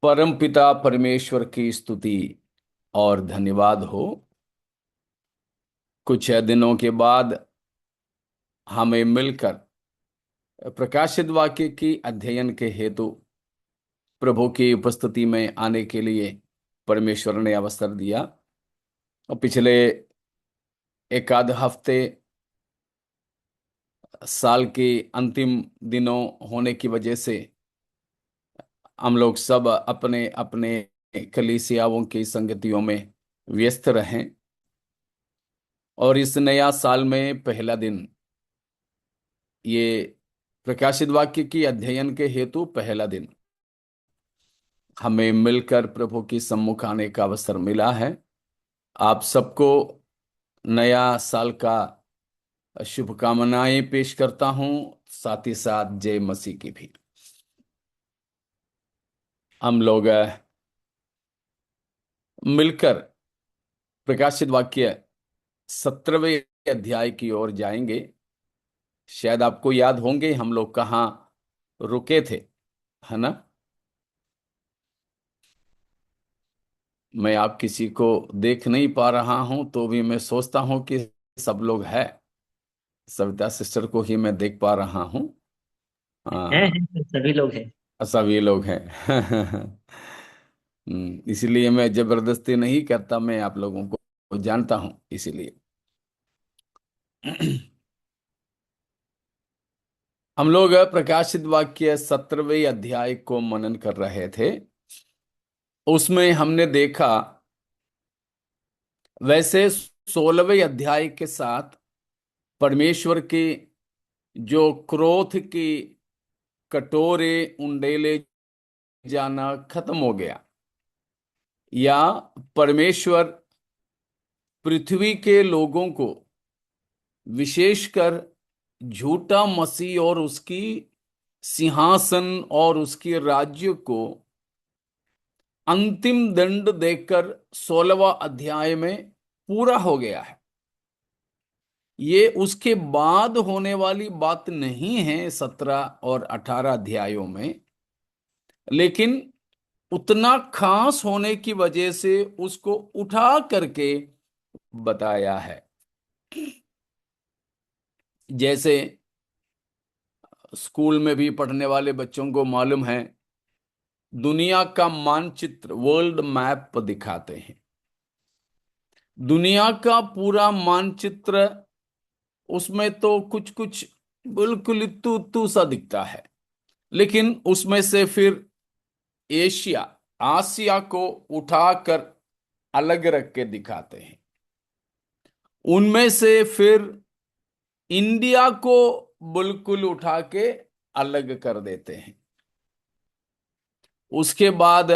परमपिता परमेश्वर की स्तुति और धन्यवाद हो। कुछ दिनों के बाद हमें मिलकर प्रकाशित वाक्य की अध्ययन के हेतु प्रभु की उपस्थिति में आने के लिए परमेश्वर ने अवसर दिया। और पिछले एक आध हफ्ते साल के अंतिम दिनों होने की वजह से हम लोग सब अपने अपने कलीसियाओं की संगतियों में व्यस्त रहें। और इस नया साल में पहला दिन, ये प्रकाशित वाक्य की अध्ययन के हेतु पहला दिन हमें मिलकर प्रभु की सम्मुख आने का अवसर मिला है। आप सबको नया साल का शुभकामनाएं पेश करता हूं, साथ ही साथ जय मसीह की भी। हम लोग मिलकर प्रकाशित वाक्य 17वें अध्याय की ओर जाएंगे। शायद आपको याद होंगे हम लोग कहाँ रुके थे, है ना। मैं आप किसी को देख नहीं पा रहा हूं, तो भी मैं सोचता हूं कि सब लोग हैं। सविता सिस्टर को ही मैं देख पा रहा हूं। हाँ, हैं सभी लोग हैं। सभी लोग हैं। इसीलिए मैं जबरदस्ती नहीं करता, मैं आप लोगों को जानता हूं इसीलिए। हम लोग प्रकाशित वाक्य 17वें अध्याय को मनन कर रहे थे। उसमें हमने देखा, वैसे 16वें अध्याय के साथ परमेश्वर के जो क्रोध की कटोरे उंडेले जाना खत्म हो गया, या परमेश्वर पृथ्वी के लोगों को, विशेषकर झूठा मसीह और उसकी सिंहासन और उसके राज्य को अंतिम दंड देकर 16वां अध्याय में पूरा हो गया है। ये उसके बाद होने वाली बात नहीं है 17 और 18 अध्यायों में, लेकिन उतना खास होने की वजह से उसको उठा करके बताया है। जैसे स्कूल में भी पढ़ने वाले बच्चों को मालूम है, दुनिया का मानचित्र, वर्ल्ड मैप दिखाते हैं। दुनिया का पूरा मानचित्र, उसमें तो कुछ कुछ बिल्कुल इत्तू उत्तू सा दिखता है, लेकिन उसमें से फिर एशिया, आसिया को उठाकर अलग रख के दिखाते हैं। उनमें से फिर इंडिया को बिल्कुल उठा के अलग कर देते हैं। उसके बाद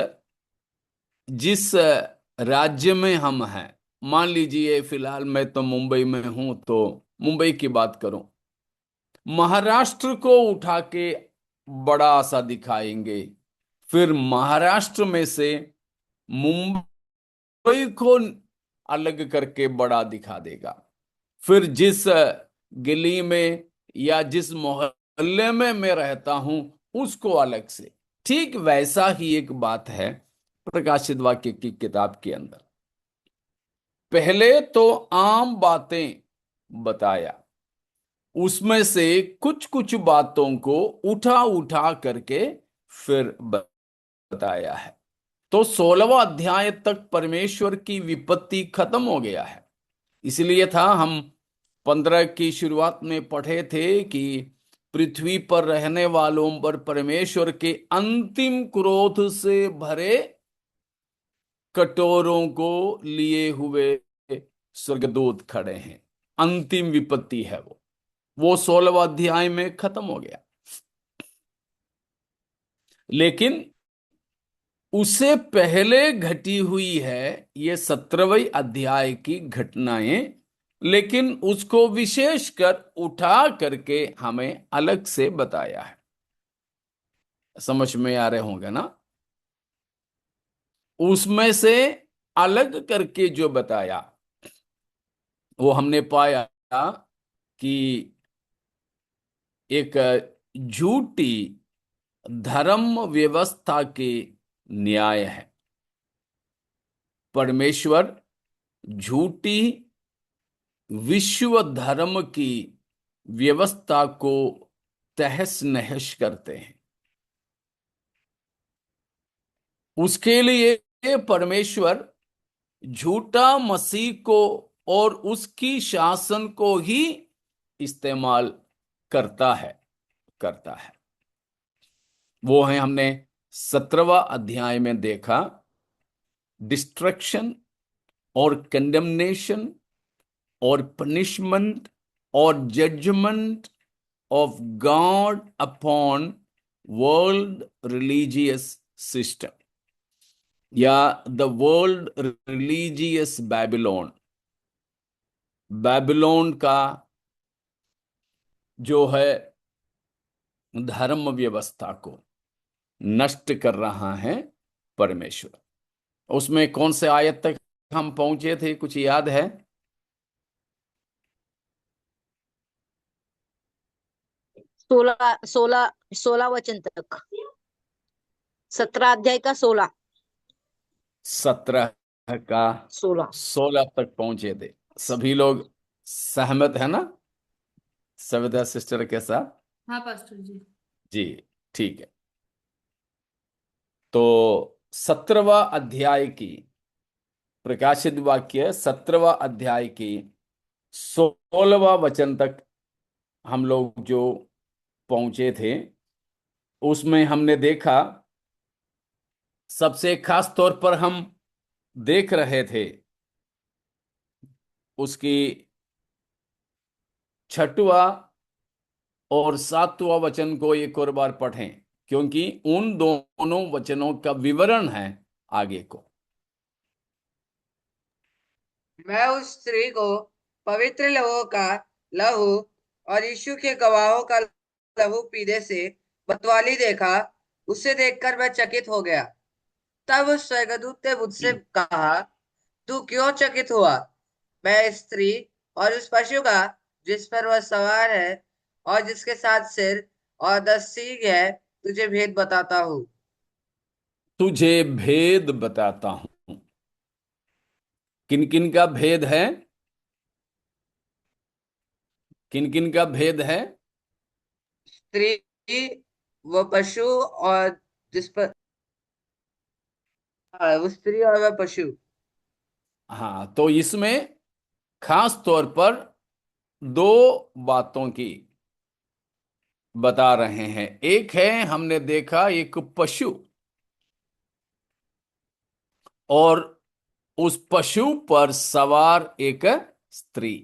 जिस राज्य में हम हैं, मान लीजिए फिलहाल मैं तो मुंबई में हूं, तो मुंबई की बात करूं, महाराष्ट्र को उठा के बड़ा सा दिखाएंगे। फिर महाराष्ट्र में से मुंबई को अलग करके बड़ा दिखा देगा। फिर जिस गली में या जिस मोहल्ले में मैं रहता हूं, उसको अलग से। ठीक वैसा ही एक बात है प्रकाशित वाक्य की किताब के अंदर। पहले तो आम बातें बताया, उसमें से कुछ कुछ बातों को उठा उठा करके फिर बताया है। तो 16वां अध्याय तक परमेश्वर की विपत्ति खत्म हो गया है। इसलिए था हम 15 की शुरुआत में पढ़े थे कि पृथ्वी पर रहने वालों पर परमेश्वर के अंतिम क्रोध से भरे कटोरों को लिए हुए स्वर्गदूत खड़े हैं। अंतिम विपत्ति है वो 16वां अध्याय में खत्म हो गया। लेकिन उससे पहले घटी हुई है ये 17वें अध्याय की घटनाएं, लेकिन उसको विशेष कर उठा करके हमें अलग से बताया है। समझ में आ रहे होंगे ना। उसमें से अलग करके जो बताया, वो हमने पाया कि एक झूठी धर्म व्यवस्था के न्याय है। परमेश्वर झूठी विश्व धर्म की व्यवस्था को तहस नहस करते हैं। उसके लिए परमेश्वर झूठा मसीह को और उसकी शासन को ही इस्तेमाल करता है। वो है, हमने 17वां अध्याय में देखा, डिस्ट्रक्शन और कंडेमनेशन और पनिशमेंट और judgment of God upon world religious system, या the world religious Babylon. Babylon का जो है धर्म व्यवस्था को नष्ट कर रहा है परमेश्वर। उसमें कौन से आयत तक हम पहुंचे थे, कुछ याद है? 16 16 16 वचन तक। 17 अध्याय का 16। 17 का 16। 16 तक पहुंचे थे। सभी लोग सहमत है ना सविता सिस्टर के साथ? हाँ पास्टर जी। जी, ठीक है। तो 17वां अध्याय की, प्रकाशित वाक्य 17वां अध्याय की 16वां वचन तक हम लोग जो पहुंचे थे, उसमें हमने देखा, सबसे खास तौर पर हम देख रहे थे उसकी 6वां और 7वां वचन को एक और बार पढ़ें, क्योंकि उन दोनों वचनों का विवरण है आगे को। मैं उस स्त्री को पवित्र लोगों का लहू और यीशु के गवाहों का लहू पीने से मतवाली देखा। उसे देखकर मैं चकित हो गया। तब उस स्वर्गदूत ने मुझसे कहा, तू क्यों चकित हुआ? मैं स्त्री और उस पशु का जिस पर वह सवार है और जिसके 7 सिर और 10 सींग है, तुझे भेद बताता हूँ। तुझे भेद बताता हूं। किन किन का भेद है? किन किन का भेद है? स्त्री, वो पशु और जिस पर, हाँ, वो स्त्री और वह पशु। हाँ, तो इसमें खास तौर पर दो बातों की बता रहे हैं। एक है, हमने देखा एक पशु, और उस पशु पर सवार एक स्त्री।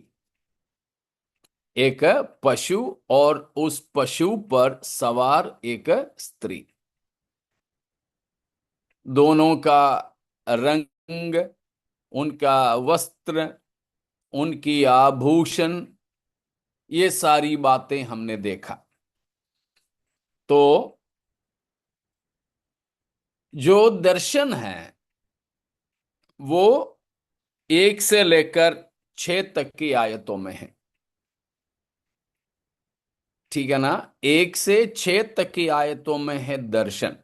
एक पशु और उस पशु पर सवार एक स्त्री। दोनों का रंग, उनका वस्त्र, उनकी आभूषण, ये सारी बातें हमने देखा। तो जो दर्शन है वो 1 से लेकर 6 तक की आयतों में है। ठीक है ना? 1 से 6 तक की आयतों में है दर्शन।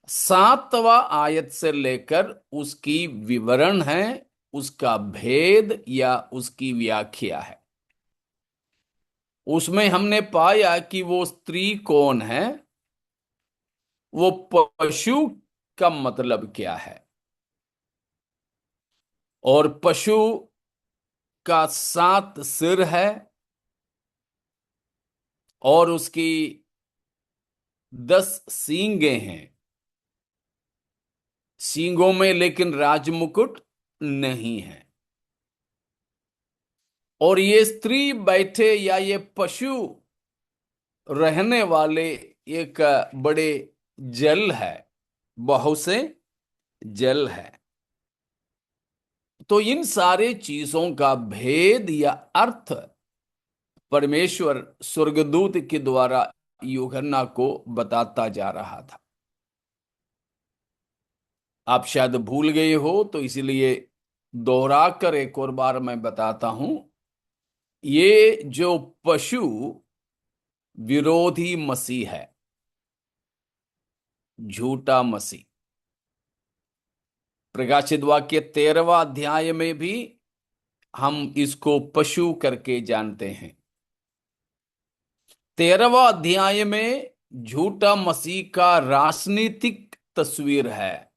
7वां आयत से लेकर उसकी विवरण है, उसका भेद या उसकी व्याख्या है। उसमें हमने पाया कि वो स्त्री कौन है, वो पशु का मतलब क्या है, और पशु का 7 सिर है और उसकी 10 सींगें हैं। सींगों में लेकिन राजमुकुट नहीं है। और ये स्त्री बैठे या ये पशु रहने वाले एक बड़े जल है, बहुत से जल है। तो इन सारे चीजों का भेद या अर्थ परमेश्वर स्वर्गदूत के द्वारा यूहन्ना को बताता जा रहा था। आप शायद भूल गए हो, तो इसलिए दोहरा कर एक और बार मैं बताता हूं। ये जो पशु विरोधी मसीह है, झूठा मसीह। प्रकाशित वाक्य 13वां अध्याय में भी हम इसको पशु करके जानते हैं। 13वां अध्याय में झूठा मसीह का राजनीतिक तस्वीर है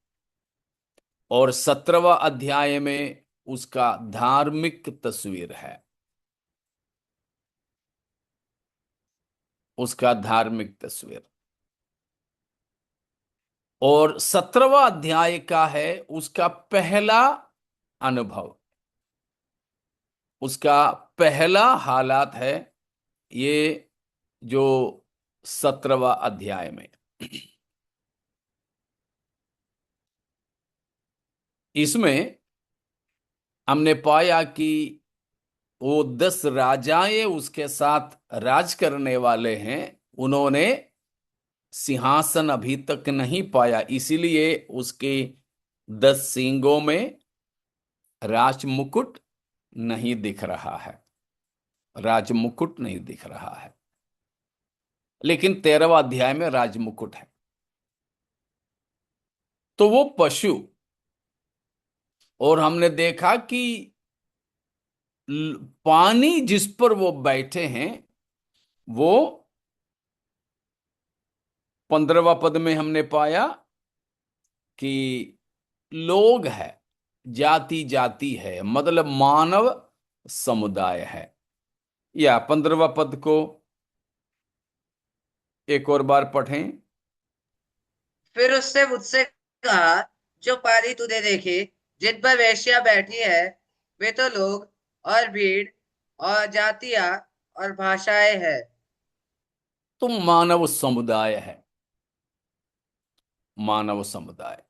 और 17वां अध्याय में उसका धार्मिक तस्वीर है, उसका धार्मिक तस्वीर। और 17वां अध्याय का है उसका पहला अनुभव, उसका पहला हालात है ये जो 17वां अध्याय में। इसमें हमने पाया कि वो 10 राजाएं उसके साथ राज करने वाले हैं, उन्होंने सिंहासन अभी तक नहीं पाया, इसीलिए उसके 10 सींगों में राज मुकुट नहीं दिख रहा है, राज मुकुट नहीं दिख रहा है। लेकिन 13वां अध्याय में राज मुकुट है। तो वो पशु, और हमने देखा कि पानी जिस पर वो बैठे हैं वो 15वां पद में हमने पाया कि लोग है, जाति जाति है, मतलब मानव समुदाय है। या 15वां पद को एक और बार पढ़ें। फिर उससे मुझसे कहा, जो पारी तूने देखे जिन पर वेश्या बैठी है, वे तो लोग और भीड़ और जातियां और भाषाएं हैं। तो मानव समुदाय है, मानव समुदाय।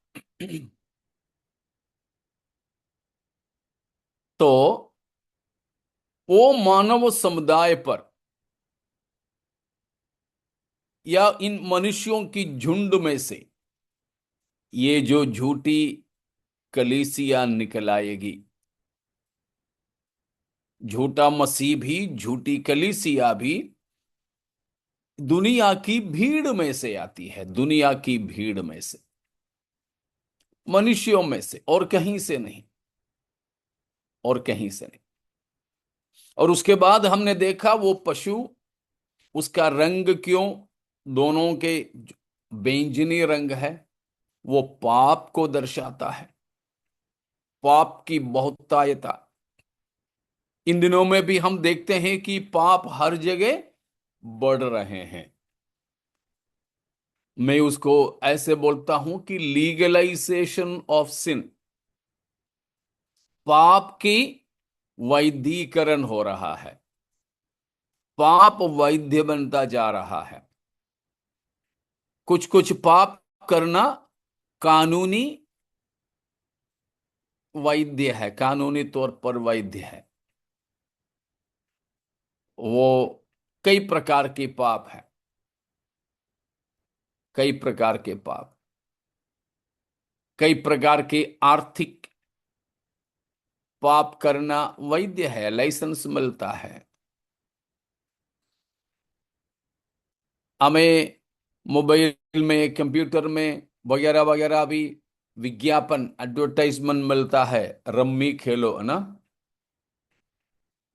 तो वो मानव समुदाय पर या इन मनुष्यों की झुंड में से ये जो झूठी कलीसिया निकल आएगी, झूठा मसीह भी झूठी कलीसिया भी दुनिया की भीड़ में से आती है, दुनिया की भीड़ में से, मनुष्यों में से, और कहीं से नहीं, और कहीं से नहीं। और उसके बाद हमने देखा वो पशु, उसका रंग क्यों दोनों के बैंगनी रंग है, वो पाप को दर्शाता है, पाप की बहुतायता। इन दिनों में भी हम देखते हैं कि पाप हर जगह बढ़ रहे हैं। मैं उसको ऐसे बोलता हूं कि लीगलाइजेशन ऑफ सिन, पाप की वैधीकरण हो रहा है, पाप वैध बनता जा रहा है। कुछ कुछ पाप करना कानूनी वैध है, कानूनी तौर पर वैध है। वो कई प्रकार के पाप है, कई प्रकार के पाप, कई प्रकार के आर्थिक पाप करना वैध है, लाइसेंस मिलता है। हमें मोबाइल में, कंप्यूटर में वगैरह वगैरह भी विज्ञापन, एडवर्टाइजमेंट मिलता है, रम्मी खेलो, है ना,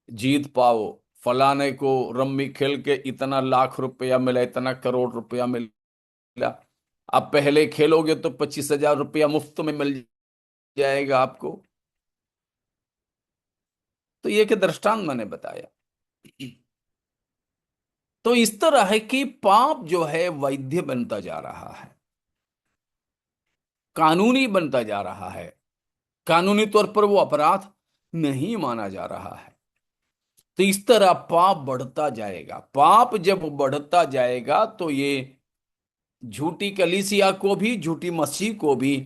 जीत पाओ, फलाने को रम्मी खेल के इतना लाख रुपया मिला, इतना करोड़ रुपया मिला। आप पहले खेलोगे तो 25,000 रुपया मुफ्त में मिल जाएगा आपको। तो ये के दृष्टांत मैंने बताया। तो इस तरह है कि पाप जो है वैध बनता जा रहा है, कानूनी बनता जा रहा है, कानूनी तौर पर वो अपराध नहीं माना जा रहा है। तो इस तरह पाप बढ़ता जाएगा, पाप जब बढ़ता जाएगा तो ये झूठी कलीसिया को भी, झूठी मसीह को भी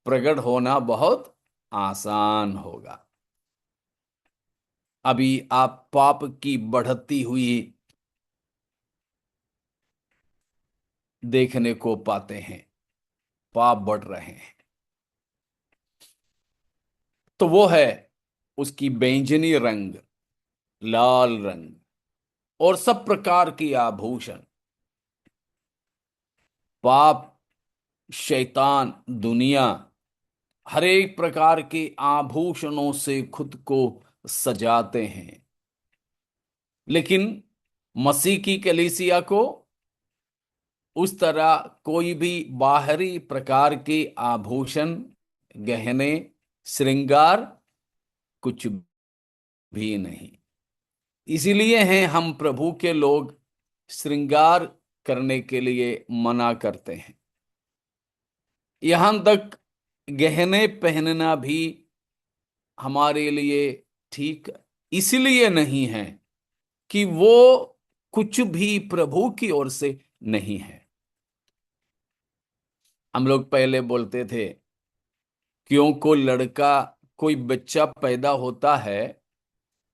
प्रकट होना बहुत आसान होगा। अभी आप पाप की बढ़ती हुई देखने को पाते हैं, पाप बढ़ रहे हैं। तो वो है उसकी बैंगनी रंग, लाल रंग, और सब प्रकार की आभूषण। पाप शैतान, दुनिया हर एक प्रकार के आभूषणों से खुद को सजाते हैं, लेकिन मसीह की कलीसिया को उस तरह कोई भी बाहरी प्रकार के आभूषण, गहने, श्रृंगार कुछ भी नहीं। इसीलिए हैं हम प्रभु के लोग श्रृंगार करने के लिए मना करते हैं। यहां तक गहने पहनना भी हमारे लिए ठीक इसलिए नहीं है कि वो कुछ भी प्रभु की ओर से नहीं है। हम लोग पहले बोलते थे, क्यों कोई बच्चा पैदा होता है,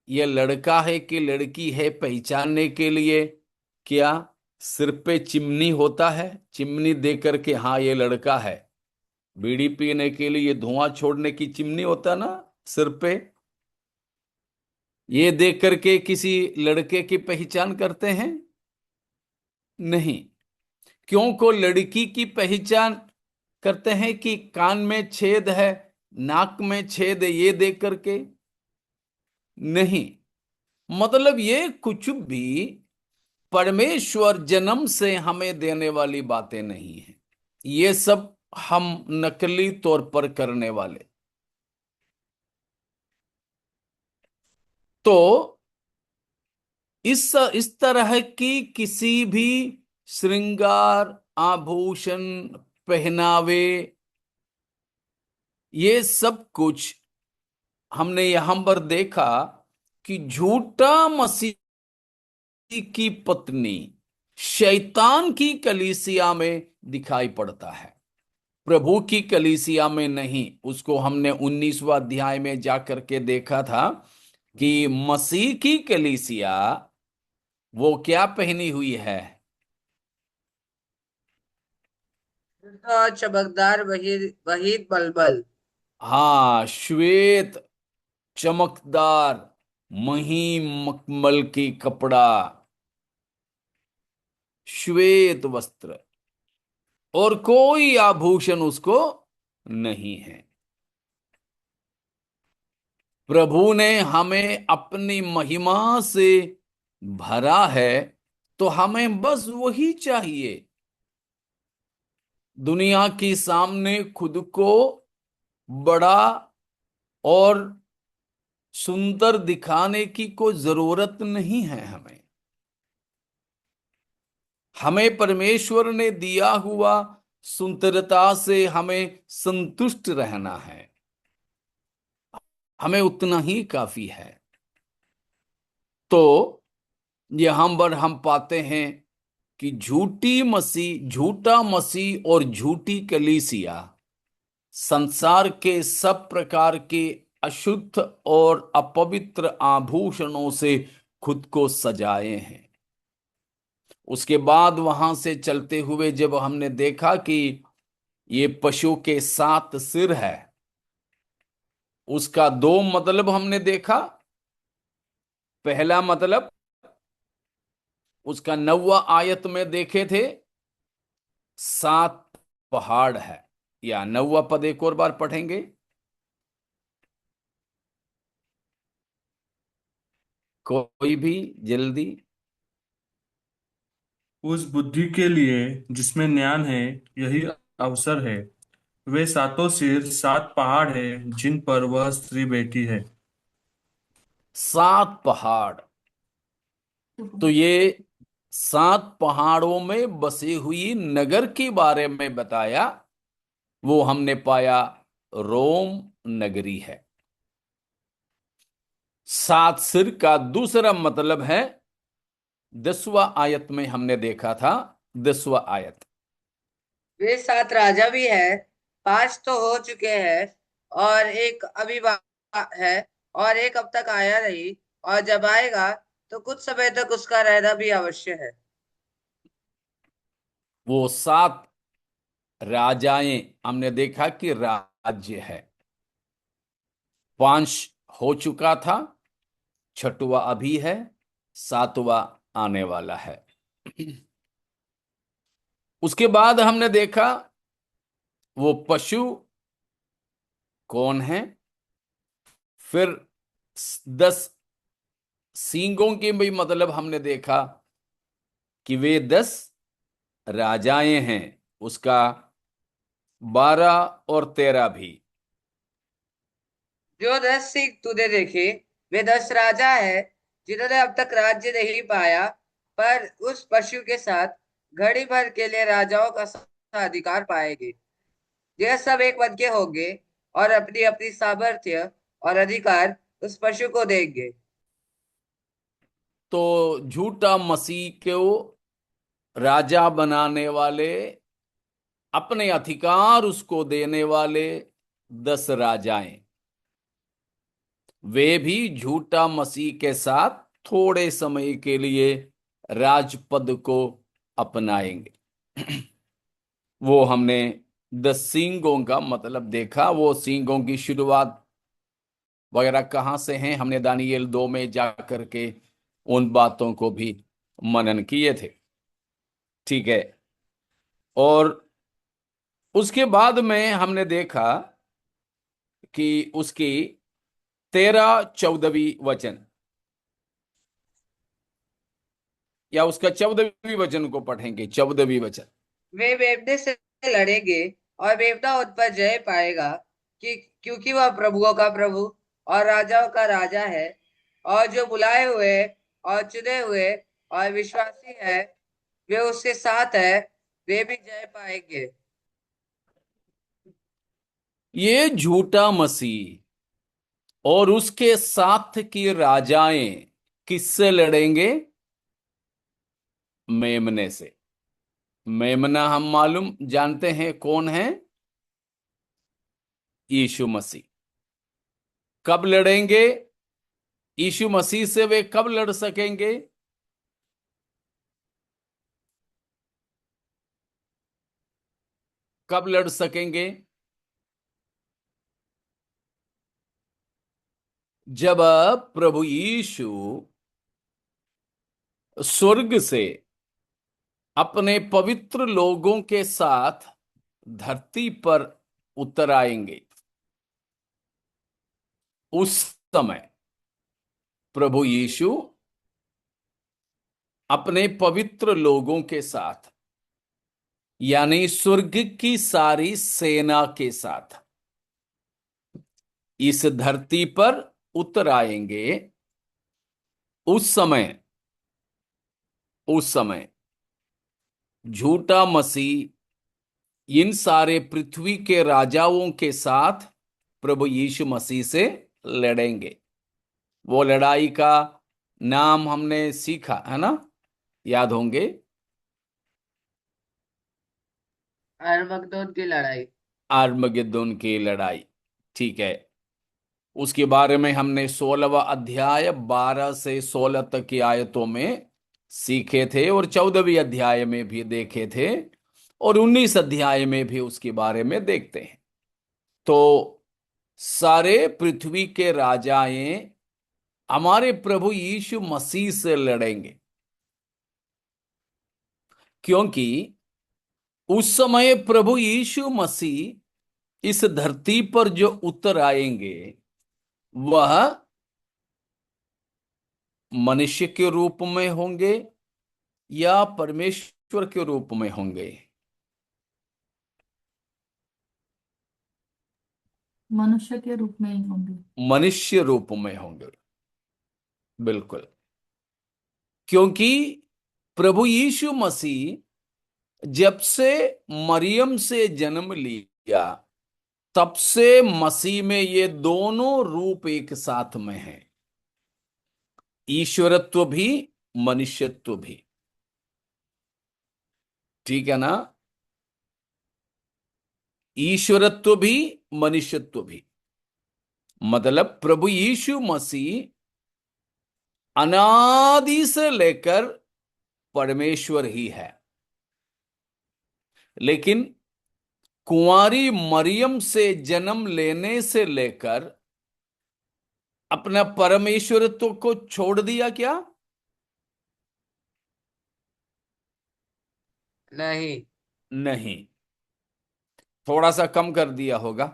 ये लड़का है कि लड़की है पहचानने के लिए क्या सिर पे चिमनी होता है? चिमनी दे करके हाँ ये लड़का है। बीड़ी पीने के लिए धुआं छोड़ने की चिमनी होता ना सिर पे, ये देख करके किसी लड़के की पहचान करते हैं? नहीं। क्यों को लड़की की पहचान करते हैं कि कान में छेद है, नाक में छेद है, ये देख करके? नहीं। मतलब ये कुछ भी परमेश्वर जन्म से हमें देने वाली बातें नहीं है। ये सब हम नकली तौर पर करने वाले। तो इस तरह की किसी भी श्रृंगार, आभूषण, पहनावे, ये सब कुछ हमने यहां पर देखा कि झूठा मसीह की पत्नी शैतान की कलीसिया में दिखाई पड़ता है, प्रभु की कलीसिया में नहीं। उसको हमने 19वां अध्याय में जाकर के देखा था कि मसीह की कलीसिया वो क्या पहनी हुई है? और चमकदार वही वही बलबल। हाँ, श्वेत, चमकदार, महीन मखमल की कपड़ा, श्वेत वस्त्र, और कोई आभूषण उसको नहीं है। प्रभु ने हमें अपनी महिमा से भरा है, तो हमें बस वही चाहिए। दुनिया के सामने खुद को बड़ा और सुंदर दिखाने की कोई जरूरत नहीं है। हमें परमेश्वर ने दिया हुआ सुंदरता से हमें संतुष्ट रहना है। हमें उतना ही काफी है। तो यहां पर हम पाते हैं कि झूठा मसीह और झूठी कलीसिया संसार के सब प्रकार के अशुद्ध और अपवित्र आभूषणों से खुद को सजाए हैं। उसके बाद वहां से चलते हुए जब हमने देखा कि ये पशु के 7 सिर है, उसका 2 मतलब हमने देखा। पहला मतलब उसका 9वां आयत में देखे थे, 7 पहाड़ है। या 9वां पद एक और बार पढ़ेंगे। कोई भी जल्दी। उस बुद्धि के लिए जिसमें ज्ञान है, यही अवसर है। वे सातों सिर 7 पहाड़ हैं जिन पर वह स्त्री बैठी है। 7 पहाड़, तो ये 7 पहाड़ों में बसी हुई नगर के बारे में बताया। वो हमने पाया रोम नगरी है। 7 सिर का दूसरा मतलब है 10वां आयत में हमने देखा था। 10वां आयत, वे 7 राजा भी है, 5 तो हो चुके हैं और एक अभी है, और एक अब तक आया नहीं, और जब आएगा तो कुछ समय तक उसका रहना भी अवश्य है। वो 7 राजाएं हमने देखा कि राज्य है। 5 हो चुका था, 6वां अभी है, 7वां आने वाला है। उसके बाद हमने देखा वो पशु कौन है? फिर 10 सींगों के भी मतलब हमने देखा कि वे 10 राजाएं हैं, उसका 12 और 13 भी। जो 10 सिंह तूने देखे वे 10 राजा है जिन्होंने अब तक राज्य नहीं पाया, पर उस पशु के साथ घड़ी भर के लिए राजाओं का अधिकार पाएंगे। यह सब एक मन के होंगे और अपनी अपनी सामर्थ्य और अधिकार उस पशु को देंगे। तो झूठा मसीह को राजा बनाने वाले, अपने अधिकार उसको देने वाले 10 राजाएं, वे भी झूठा मसीह के साथ थोड़े समय के लिए राजपद को अपनाएंगे। वो हमने 10 सींगों का मतलब देखा। वो सींगों की शुरुआत वगैरह कहाँ से हैं, हमने दानियेल 2 में जाकर के उन बातों को भी मनन किए थे। ठीक है। और उसके बाद में हमने देखा कि उसकी 13-14वीं वचन, या उसका 14वीं वचन को पढ़ेंगे। 14वीं वचन। वे मेमने से लड़ेंगे और मेमना उन पर जय पाएगा, कि क्योंकि वह प्रभुओं का प्रभु और राजाओं का राजा है, और जो बुलाए हुए और चुने हुए और विश्वासी है वे उसके साथ है, वे भी जय पाएंगे। ये झूठा मसीह और उसके साथ की राजाएं किससे लड़ेंगे? मेमने से। मेमना हम मालूम जानते हैं कौन है? यीशु मसीह। कब लड़ेंगे यीशु मसीह से? वे कब लड़ सकेंगे? कब लड़ सकेंगे? जब प्रभु यीशु स्वर्ग से अपने पवित्र लोगों के साथ धरती पर उतर आएंगे, उस समय प्रभु यीशु अपने पवित्र लोगों के साथ, यानी स्वर्ग की सारी सेना के साथ इस धरती पर उतर आएंगे। उस समय झूठा मसीह इन सारे पृथ्वी के राजाओं के साथ प्रभु यीशु मसीह से लड़ेंगे। वो लड़ाई का नाम हमने सीखा है ना, याद होंगे। अरमगदोन की लड़ाई। आर्मगेदोन की लड़ाई। ठीक है। उसके बारे में हमने 16वां अध्याय 12 से 16 तक की आयतों में सीखे थे, और 14वीं अध्याय में भी देखे थे, और 19 अध्याय में भी उसके बारे में देखते हैं। तो सारे पृथ्वी के राजाएं हमारे प्रभु यीशु मसीह से लड़ेंगे, क्योंकि उस समय प्रभु यीशु मसीह इस धरती पर जो उतर आएंगे वह मनुष्य के रूप में होंगे या परमेश्वर के रूप में होंगे? मनुष्य के रूप में ही होंगे। मनुष्य रूप में होंगे, बिल्कुल। क्योंकि प्रभु यीशु मसीह जब से मरियम से जन्म लिया तब से मसीह में ये दोनों रूप एक साथ में हैं, ईश्वरत्व भी मनुष्यत्व भी। ठीक है ना? ईश्वरत्व भी मनुष्यत्व भी। मतलब प्रभु यीशु मसीह अनादि से लेकर परमेश्वर ही है, लेकिन कुंवारी मरियम से जन्म लेने से लेकर अपना परमेश्वरत्व को छोड़ दिया क्या? नहीं। नहीं। थोड़ा सा कम कर दिया होगा?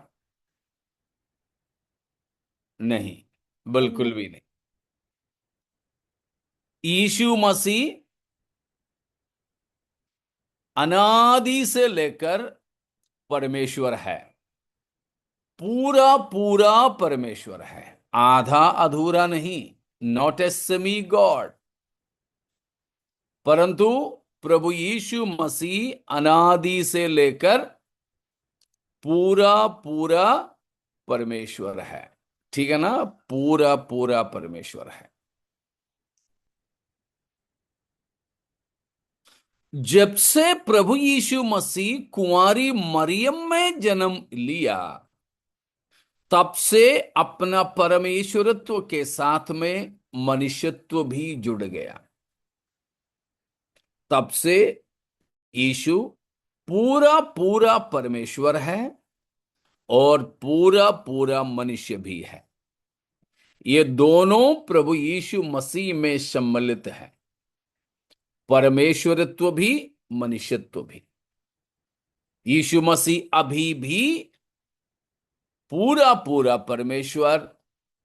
नहीं, बिल्कुल भी नहीं। यीशु मसीह अनादि से लेकर परमेश्वर है, पूरा पूरा परमेश्वर है, आधा अधूरा नहीं, नॉट ए सेमी गॉड। परंतु प्रभु यीशु मसीह अनादि से लेकर पूरा पूरा परमेश्वर है। ठीक है ना? पूरा पूरा परमेश्वर है। जब से प्रभु यीशु मसीह कुंवारी मरियम में जन्म लिया, तब से अपना परमेश्वरत्व के साथ में मनुष्यत्व भी जुड़ गया। तब से यीशु पूरा पूरा परमेश्वर है और पूरा पूरा मनुष्य भी है। ये दोनों प्रभु यीशु मसीह में सम्मिलित है, परमेश्वरत्व भी मनुष्यत्व भी। यीशु मसीह अभी भी पूरा पूरा परमेश्वर,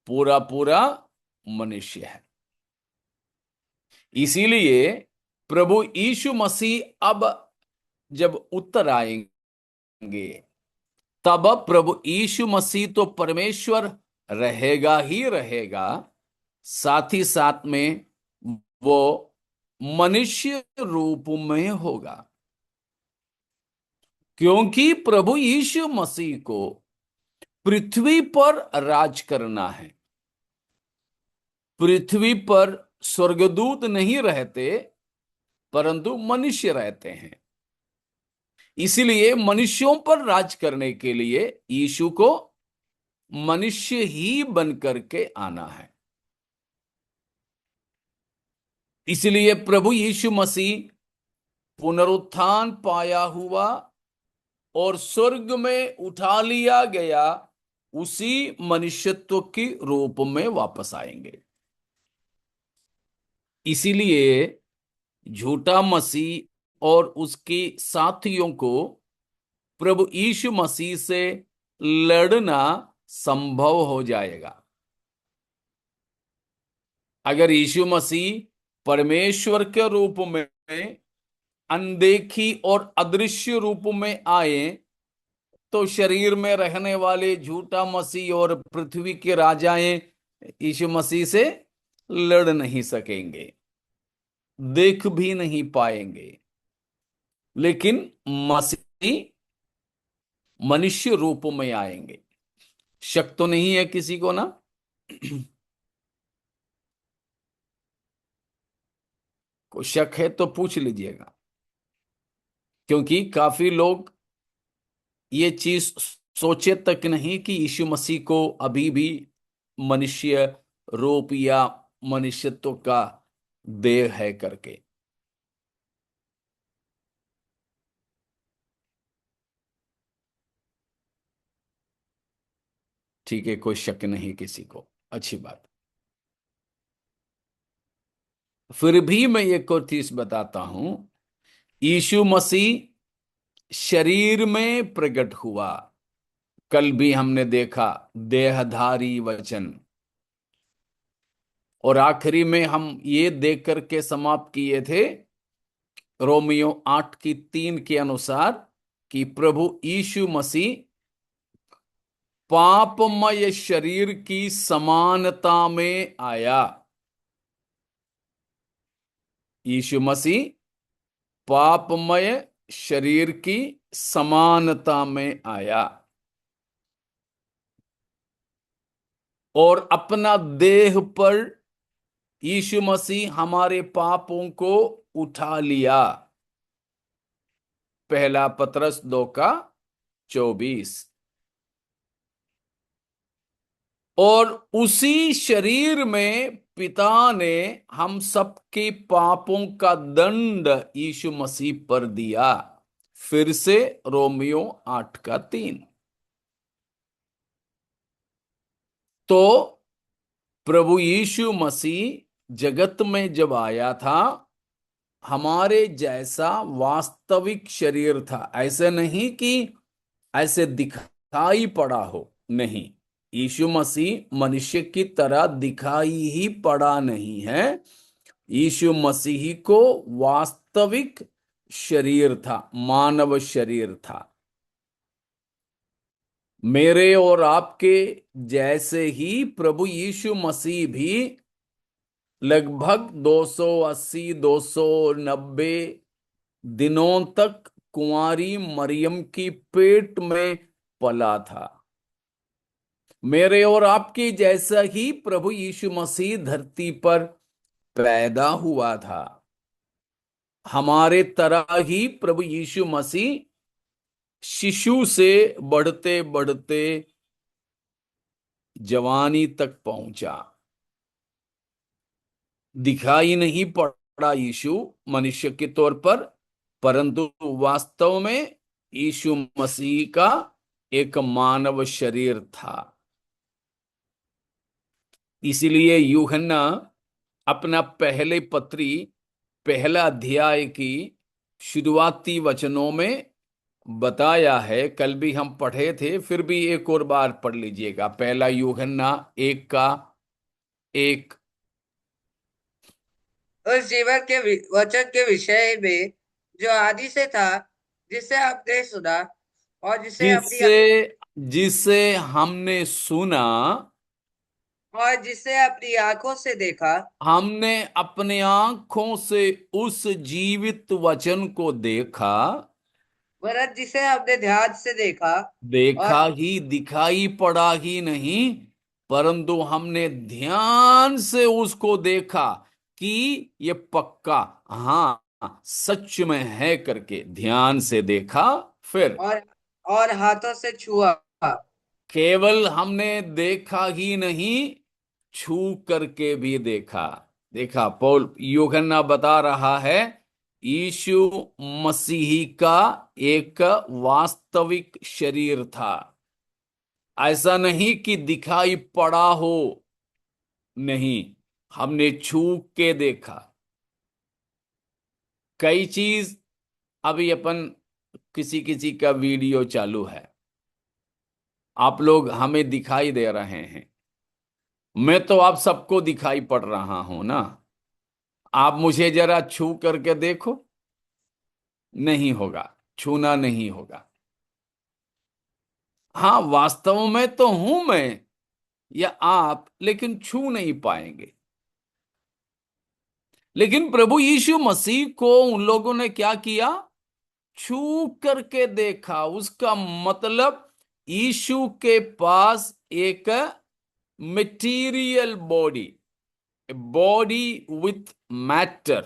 पूरा पूरा मनुष्य है। इसीलिए प्रभु यीशु मसीह अब जब उत्तर आएंगे, तब प्रभु यीशु मसीह तो परमेश्वर रहेगा ही रहेगा, साथ ही साथ में वो मनुष्य रूप में होगा। क्योंकि प्रभु यीशु मसीह को पृथ्वी पर राज करना है। पृथ्वी पर स्वर्गदूत नहीं रहते, परंतु मनुष्य रहते हैं। इसलिए मनुष्यों पर राज करने के लिए यीशु को मनुष्य ही बन करके आना है। इसलिए प्रभु यीशु मसीह पुनरुत्थान पाया हुआ और स्वर्ग में उठा लिया गया उसी मनुष्यत्व के रूप में वापस आएंगे। इसीलिए झूठा मसीह और उसके साथियों को प्रभु यीशु मसीह से लड़ना संभव हो जाएगा। अगर यीशु मसीह परमेश्वर के रूप में अनदेखी और अदृश्य रूप में आए, तो शरीर में रहने वाले झूठा मसीह और पृथ्वी के राजाएं यीशु मसीह से लड़ नहीं सकेंगे, देख भी नहीं पाएंगे। लेकिन मसीह मनुष्य रूप में आएंगे। शक तो नहीं है किसी को ना? को शक है तो पूछ लीजिएगा, क्योंकि काफी लोग ये चीज सोचे तक नहीं कि यीशु मसीह को अभी भी मनुष्य रूप या मनुष्यत्व का देह है करके। ठीक है, कोई शक नहीं किसी को, अच्छी बात। फिर भी मैं एक और चीज बताता हूं। यीशु मसीह शरीर में प्रकट हुआ, कल भी हमने देखा, देहधारी वचन। और आखिरी में हम ये देख करके समाप्त किए थे रोमियो 8:3 के अनुसार कि प्रभु यीशु मसीह पापमय शरीर की समानता में आया। यीशु मसीह पापमय शरीर की समानता में आया और अपना देह पर यीशु मसीह हमारे पापों को उठा लिया। पहला पतरस 2:24। और उसी शरीर में पिता ने हम सबके पापों का दंड यीशु मसीह पर दिया। फिर से रोमियो 8:3। तो प्रभु यीशु मसीह जगत में जब आया था, हमारे जैसा वास्तविक शरीर था। ऐसे नहीं कि ऐसे दिखाई पड़ा हो, नहीं। यीशु मसीह मनुष्य की तरह दिखाई ही पड़ा नहीं है। यीशु मसीह को वास्तविक शरीर था, मानव शरीर था। मेरे और आपके जैसे ही प्रभु यीशु मसीह भी लगभग 280 290 दिनों तक कुंवारी मरियम की पेट में पला था। मेरे और आपके जैसा ही प्रभु यीशु मसीह धरती पर पैदा हुआ था। हमारे तरह ही प्रभु यीशु मसीह शिशु से बढ़ते बढ़ते जवानी तक पहुंचा। दिखाई नहीं पड़ा यीशु मनुष्य के तौर पर, परंतु वास्तव में यीशु मसीह का एक मानव शरीर था। इसीलिए यूहन्ना अपना पहले पत्री पहला अध्याय की शुरुआती वचनों में बताया है, कल भी हम पढ़े थे, फिर भी एक और बार पढ़ लीजिएगा। पहला यूहन्ना 1:1। उस जीवन के वचन के विषय में जो आदि से था, जिसे आपने सुना और जिससे जिसे हमने सुना जिसे अपनी आंखों से देखा, हमने अपने आंखों से उस जीवित वचन को देखा। वरन जिसे हमने ध्यान से देखा देखा और ही, दिखाई पड़ा ही नहीं, परंतु हमने ध्यान से उसको देखा कि ये पक्का, हाँ सच में है करके ध्यान से देखा। फिर और और हाथों से छुआ। केवल हमने देखा ही नहीं, छू करके भी देखा। देखा, पौल यूहन्ना बता रहा है यीशु मसीह का एक वास्तविक शरीर था। ऐसा नहीं कि दिखाई पड़ा हो, नहीं, हमने छू के देखा। कई चीज, अभी अपन किसी किसी का वीडियो चालू है, आप लोग हमें दिखाई दे रहे हैं, मैं तो आप सबको दिखाई पड़ रहा हूं ना। आप मुझे जरा छू करके देखो, नहीं होगा, छूना नहीं होगा। हाँ, वास्तव में तो हूं मैं या आप, लेकिन छू नहीं पाएंगे। लेकिन प्रभु यीशु मसीह को उन लोगों ने क्या किया? छू करके देखा। उसका मतलब यीशु के पास एक material body, body with matter,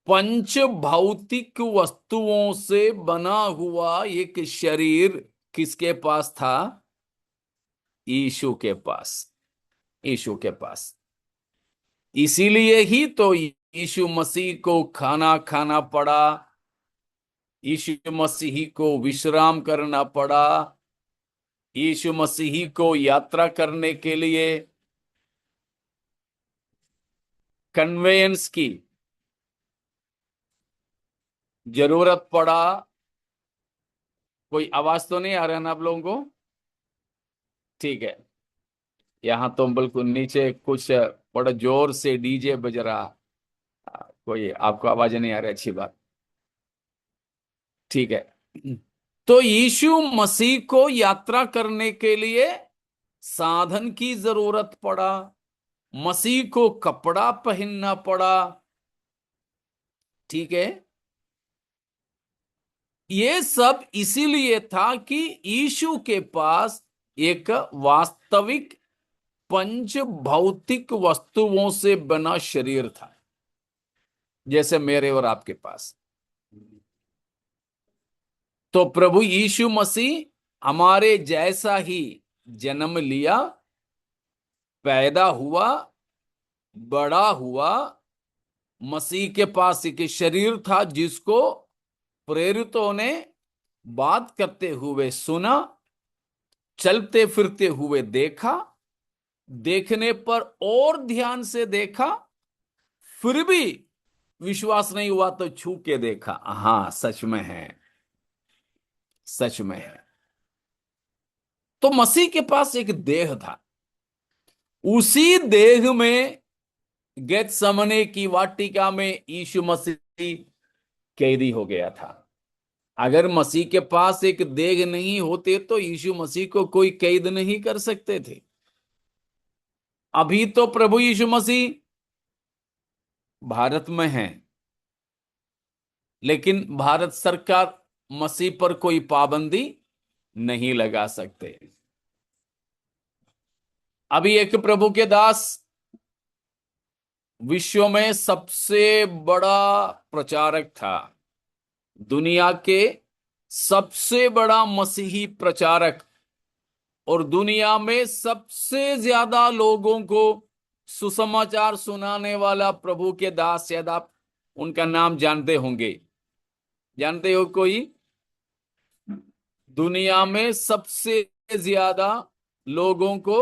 पंच भौतिक वस्तुओं से बना हुआ एक शरीर किसके पास था? यीशु के पास, यीशु के पास। इसीलिए ही तो यीशु मसीह को खाना खाना पड़ा, यीशु मसीह को विश्राम करना पड़ा, यीशु मसीह को यात्रा करने के लिए कन्वेयंस की जरूरत पड़ा। कोई आवाज तो नहीं आ रहा है ना आप लोगों को? ठीक है। यहां तो बिल्कुल नीचे कुछ बड़ा जोर से डीजे बज रहा। कोई आपको आवाज नहीं आ रही, अच्छी बात, ठीक है। तो यीशु मसीह को यात्रा करने के लिए साधन की जरूरत पड़ा, मसीह को कपड़ा पहनना पड़ा, ठीक है। ये सब इसीलिए था कि यीशु के पास एक वास्तविक पंच भौतिक वस्तुओं से बना शरीर था, जैसे मेरे और आपके पास। तो प्रभु यीशु मसीह हमारे जैसा ही जन्म लिया, पैदा हुआ, बड़ा हुआ। मसीह के पास एक शरीर था जिसको प्रेरितों ने बात करते हुए सुना, चलते फिरते हुए देखा, देखने पर और ध्यान से देखा, फिर भी विश्वास नहीं हुआ तो छू के देखा, हाँ सच में है। सच में है। तो मसीह के पास एक देह था, उसी देह में गेतसमने की वाटिका में यीशु मसीह कैदी हो गया था। अगर मसीह के पास एक देह नहीं होते तो यीशु मसीह को कोई कैद नहीं कर सकते थे। अभी तो प्रभु यीशु मसीह भारत में है, लेकिन भारत सरकार मसीह पर कोई पाबंदी नहीं लगा सकते। अभी एक प्रभु के दास विश्व में सबसे बड़ा प्रचारक था, दुनिया के सबसे बड़ा मसीही प्रचारक, और दुनिया में सबसे ज्यादा लोगों को सुसमाचार सुनाने वाला प्रभु के दास। शायद आप उनका नाम जानते होंगे। जानते हो कोई? दुनिया में सबसे ज्यादा लोगों को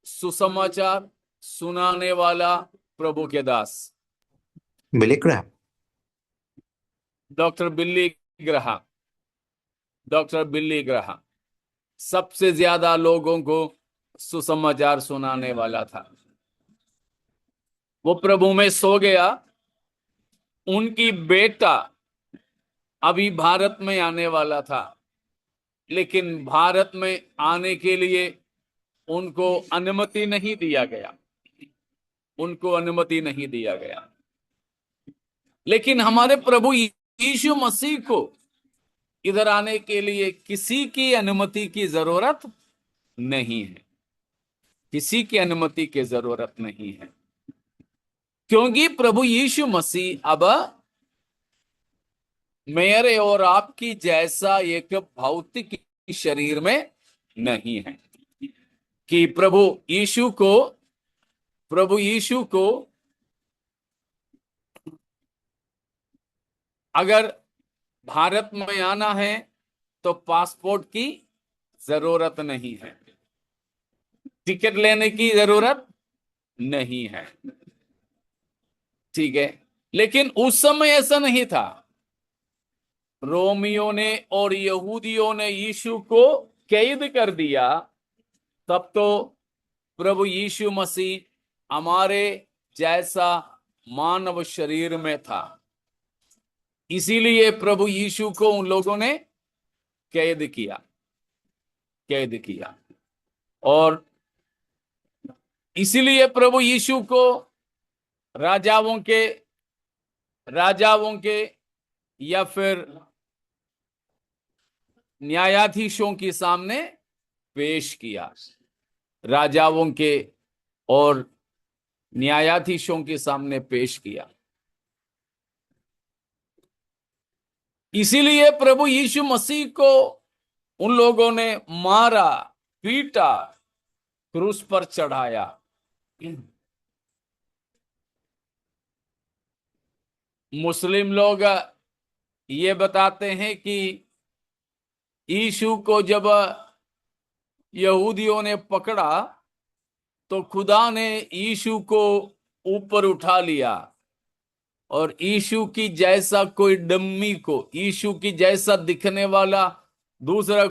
सुसमाचार सुनाने वाला प्रभु के दास Billy Graham. Doctor Billy Graham. Doctor Billy Graham सबसे ज्यादा लोगों को सुसमाचार सुनाने वाला था। वो प्रभु में सो गया। उनकी बेटा अभी भारत में आने वाला था, लेकिन भारत में आने के लिए उनको अनुमति नहीं दिया गया। उनको अनुमति नहीं दिया गया। लेकिन हमारे प्रभु यीशु मसीह को इधर आने के लिए किसी की अनुमति की जरूरत नहीं है। किसी की अनुमति की जरूरत नहीं है, क्योंकि प्रभु यीशु मसीह अब मेरे और आपकी जैसा एक भौतिक शरीर में नहीं है कि प्रभु यीशु को अगर भारत में आना है तो पासपोर्ट की जरूरत नहीं है, टिकट लेने की जरूरत नहीं है। ठीक है, लेकिन उस समय ऐसा नहीं था। रोमियों ने और यहूदियों ने यीशु को कैद कर दिया, तब तो प्रभु यीशु मसीह हमारे जैसा मानव शरीर में था। इसीलिए प्रभु यीशु को उन लोगों ने कैद किया। और इसीलिए प्रभु यीशु को राजाओं के या फिर न्यायाधीशों के सामने पेश किया। राजाओं के और न्यायाधीशों के सामने पेश किया। इसीलिए प्रभु यीशु मसीह को उन लोगों ने मारा, पीटा, क्रूस पर चढ़ाया। मुस्लिम लोग ये बताते हैं कि यीशु को जब यहूदियों ने पकड़ा तो खुदा ने यीशु को ऊपर उठा लिया और यीशु की जैसा कोई डम्मी को, यीशु की जैसा दिखने वाला दूसरा